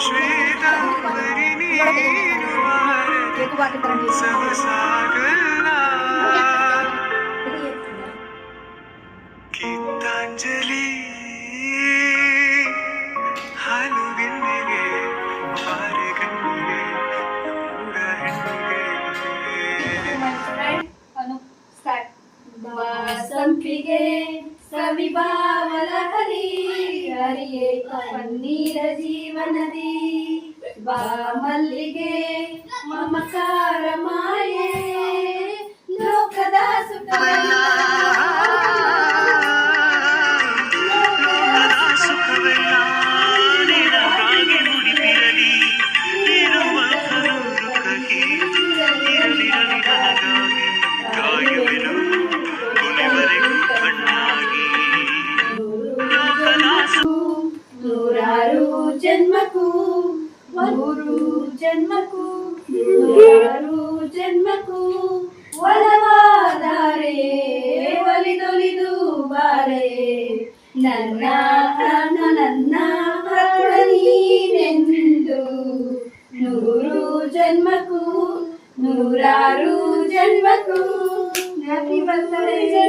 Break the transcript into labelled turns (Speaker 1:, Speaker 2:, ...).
Speaker 1: ಶ್ವೇತಾಂಬರಿ ನೀನು ಬಾರದೆ ಸೊಗಸಾಗಲ್ಲ ಗೀತಾಂಜಲಿ ಹಾಲು ಗಿನ್ನೆಗೆ ಬಾರೆ ಗಣ್ಣಿಗೆ ನೋಡ ಹೆಣ್ಣಿಗೆ
Speaker 2: ಸಂಪಿಗೆ ಸವಿಭಾವಲ ಹರಿ ಹರಿಯೇ ಪನ್ನೀರ ಜೀವನದಿ ಬಾ ಮಲ್ಲಿಗೆ ಮಮಕಾರ ಮಾಯೆ ಲೋಕದ ಸುಖವೆಲ್ಲ
Speaker 1: ಸುಖವೆಲ್ಲ ನಿನಗಾಗಿ ಮುಡಿಪಿರಲಿ ಇರುವ ಕನೂರು ಕಹಿ ಇರಲಿ ನನಗಾಗಿ ಕಾಯುವೆನು ಕೊನೆವರೆಗೂ ಕಣ್ಣಾಗಿ
Speaker 2: ನೂರಾರು ಜನ್ಮಕ್ಕೂ ಮೂರು ಜನ್ಮಕ್ಕೂ ನೂರಾರು ಜನ್ಮಕ್ಕೂ ಒಲವಾದರೆ ಒಲಿದೊಲಿದು ಬಾರೆ ನನ್ನ ಪ್ರಾಣ ನನ್ನ ಪ್ರಾಣ ನೀನೆಂದು ನೂರು ಜನ್ಮಕ್ಕೂ ನೂರಾರು ಜನ್ಮಕ್ಕೂ ಹ್ಯಾಪಿ ಬರ್ತ್ಡೇ